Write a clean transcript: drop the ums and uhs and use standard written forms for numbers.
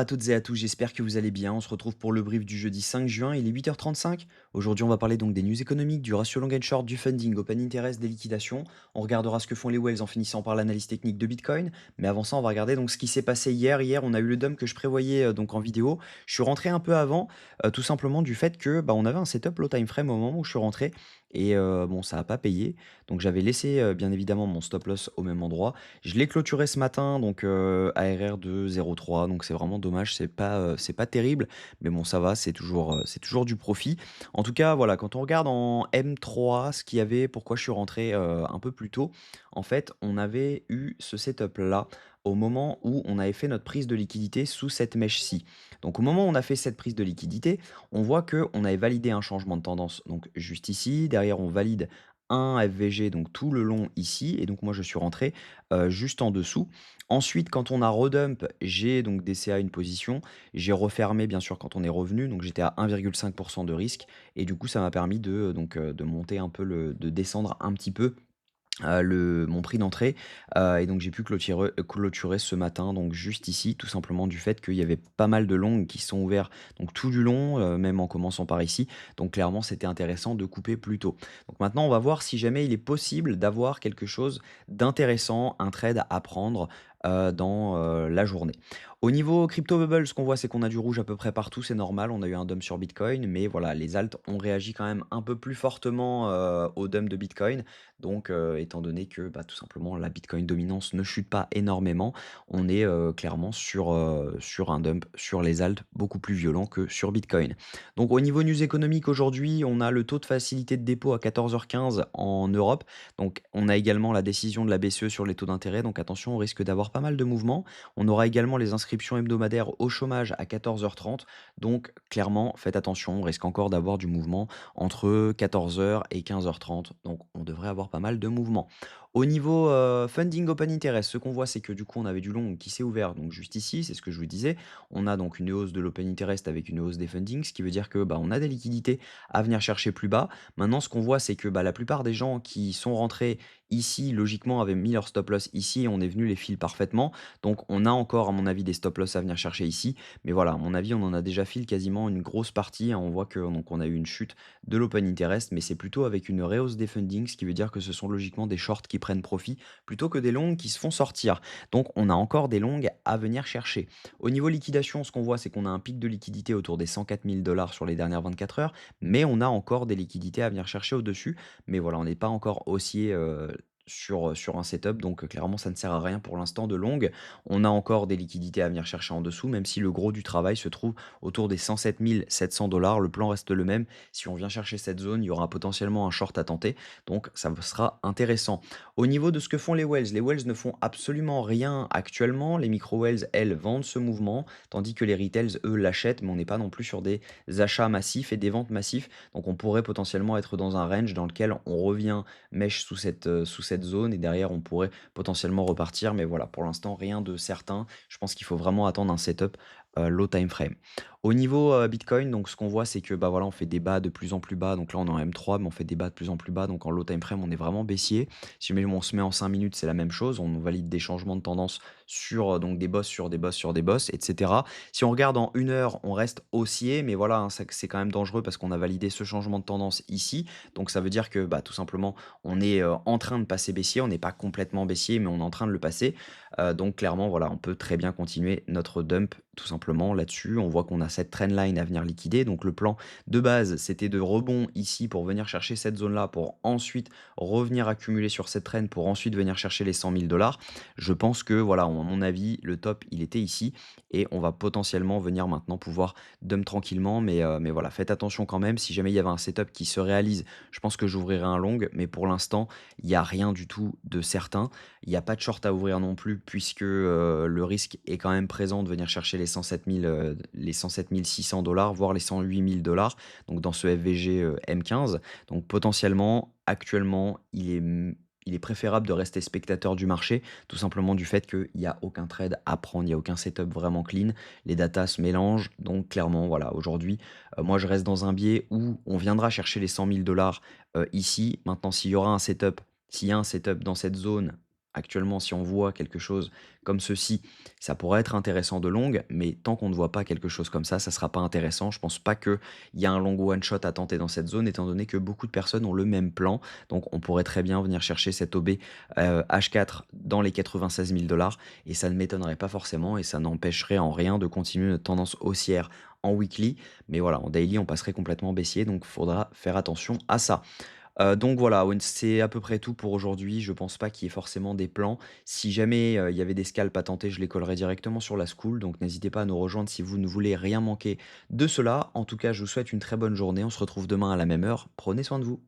À toutes et à tous, j'espère que vous allez bien. On se retrouve pour le brief du jeudi 5 juin, il est 8h35. Aujourd'hui, on va parler donc des news économiques, du ratio long and short, du funding, open interest, des liquidations. On regardera ce que font les whales en finissant par l'analyse technique de Bitcoin. Mais avant ça, on va regarder donc ce qui s'est passé hier. Hier, on a eu le dump que je prévoyais donc en vidéo. Je suis rentré un peu avant, tout simplement du fait que on avait un setup low time frame au moment où je suis rentré. Et bon, ça n'a pas payé. Donc j'avais laissé bien évidemment mon stop loss au même endroit. Je l'ai clôturé ce matin, donc ARR de 0,3, donc c'est vraiment dommage, c'est pas terrible, mais bon ça va, c'est toujours du profit. En tout cas, voilà, quand on regarde en M3, ce qu'il y avait, pourquoi je suis rentré, un peu plus tôt, en fait, on avait eu ce setup-là au moment où on avait fait notre prise de liquidité sous cette mèche-ci. Donc au moment où on a fait cette prise de liquidité, on voit qu'on avait validé un changement de tendance, donc juste ici, derrière on valide un FVG donc tout le long ici et donc moi je suis rentré, juste en dessous. Ensuite quand on a redump, j'ai donc DCA une position, j'ai refermé bien sûr quand on est revenu, donc j'étais à 1,5 de risque et du coup ça m'a permis de monter un peu de descendre un petit peu le mon prix d'entrée, et donc j'ai pu clôturer ce matin, donc juste ici, tout simplement du fait qu'il y avait pas mal de longues qui sont ouverts donc tout du long, même en commençant par ici. Donc clairement, c'était intéressant de couper plus tôt. Donc maintenant, on va voir si jamais il est possible d'avoir quelque chose d'intéressant, un trade à prendre, dans, la journée. Au niveau crypto bubble, ce qu'on voit, c'est qu'on a du rouge à peu près partout, c'est normal. On a eu un dump sur Bitcoin, mais voilà, les alts ont réagi quand même un peu plus fortement, au dump de Bitcoin. Donc, étant donné que, tout simplement la Bitcoin dominance ne chute pas énormément, on est, clairement sur un dump sur les alts beaucoup plus violent que sur Bitcoin. Donc au niveau news économique aujourd'hui, on a le taux de facilité de dépôt à 14h15 en Europe. Donc on a également la décision de la BCE sur les taux d'intérêt, donc attention, on risque d'avoir pas mal de mouvements. On aura également les inscriptions hebdomadaires au chômage à 14h30. Donc clairement, faites attention, on risque encore d'avoir du mouvement entre 14h et 15h30. Donc on devrait avoir pas mal de mouvements. Au niveau funding open interest, ce qu'on voit, c'est que du coup, on avait du long qui s'est ouvert, donc juste ici, c'est ce que je vous disais. On a donc une hausse de l'open interest avec une hausse des fundings, ce qui veut dire que on a des liquidités à venir chercher plus bas. Maintenant, ce qu'on voit, c'est que la plupart des gens qui sont rentrés ici, logiquement, avaient mis leur stop loss ici et on est venu les fil parfaitement. Donc, on a encore, à mon avis, des stop loss à venir chercher ici. Mais voilà, à mon avis, on en a déjà fil quasiment une grosse partie, hein. On voit que donc on a eu une chute de l'open interest, mais c'est plutôt avec une rehausse des fundings, ce qui veut dire que ce sont logiquement des shorts qui prennent profit plutôt que des longues qui se font sortir. Donc on a encore des longues à venir chercher. Au niveau liquidation, ce qu'on voit, c'est qu'on a un pic de liquidité autour des 104 000 sur les dernières 24 heures, mais on a encore des liquidités à venir chercher au-dessus. Mais voilà, on n'est pas encore haussier sur un setup, donc clairement ça ne sert à rien pour l'instant de longue. On a encore des liquidités à venir chercher en dessous, même si le gros du travail se trouve autour des 107 700 $. Le plan reste le même. Si on vient chercher cette zone, il y aura potentiellement un short à tenter, donc ça sera intéressant. Au niveau de ce que font les whales ne font absolument rien actuellement. Les micro whales, elles, vendent ce mouvement, tandis que les retails, eux, l'achètent, mais on n'est pas non plus sur des achats massifs et des ventes massives. Donc on pourrait potentiellement être dans un range dans lequel on revient mèche sous cette zone et derrière on pourrait potentiellement repartir. Mais voilà, pour l'instant, rien de certain. Je pense qu'il faut vraiment attendre un setup low time frame. Au niveau Bitcoin, donc ce qu'on voit, c'est que voilà, on fait des bas de plus en plus bas. Donc là, on est en M3, mais on fait des bas de plus en plus bas. Donc en low time frame, on est vraiment baissier. Si jamais on se met en 5 minutes, c'est la même chose. On valide des changements de tendance sur donc des bosses sur des bosses sur des bosses, etc. Si on regarde en 1 heure, on reste haussier, mais voilà, hein, c'est quand même dangereux parce qu'on a validé ce changement de tendance ici. Donc ça veut dire que tout simplement, on est en train de passer baissier. On n'est pas complètement baissier, mais on est en train de le passer. Donc clairement, voilà, on peut très bien continuer notre dump tout simplement là-dessus. On voit qu'on a cette trendline à venir liquider. Donc le plan de base, c'était de rebond ici pour venir chercher cette zone-là, pour ensuite revenir accumuler sur cette trend, pour ensuite venir chercher les 100 000 $. Je pense que voilà, à mon avis, le top, il était ici et on va potentiellement venir maintenant pouvoir dump tranquillement. Mais voilà, faites attention quand même. Si jamais il y avait un setup qui se réalise, je pense que j'ouvrirai un long. Mais pour l'instant, il n'y a rien du tout de certain. Il n'y a pas de short à ouvrir non plus puisque le risque est quand même présent de venir chercher les 107 000, les 107 600 $, voire les 108 000 $, donc dans ce FVG M15. Donc potentiellement, actuellement, il est préférable de rester spectateur du marché, tout simplement du fait qu'il n'y a aucun trade à prendre, il n'y a aucun setup vraiment clean, les datas se mélangent, donc clairement, voilà, aujourd'hui, moi je reste dans un biais où on viendra chercher les 100 000 $ ici. Maintenant, s'il y a un setup dans cette zone Actuellement, si on voit quelque chose comme ceci, ça pourrait être intéressant de longue, mais tant qu'on ne voit pas quelque chose comme ça sera pas intéressant. Je pense pas qu'il y a un long one shot à tenter dans cette zone, étant donné que beaucoup de personnes ont le même plan. Donc on pourrait très bien venir chercher cet OB H4 dans les 96 000 dollars, et ça ne m'étonnerait pas forcément, et ça n'empêcherait en rien de continuer notre tendance haussière en weekly. Mais voilà, en daily, on passerait complètement baissier, donc il faudra faire attention à ça. Donc voilà, ouais, c'est à peu près tout pour aujourd'hui. Je pense pas qu'il y ait forcément des plans. Si jamais, il y avait des scalps à tenter, je les collerai directement sur la school, donc n'hésitez pas à nous rejoindre si vous ne voulez rien manquer de cela. En tout cas, je vous souhaite une très bonne journée. On se retrouve demain à la même heure. Prenez soin de vous.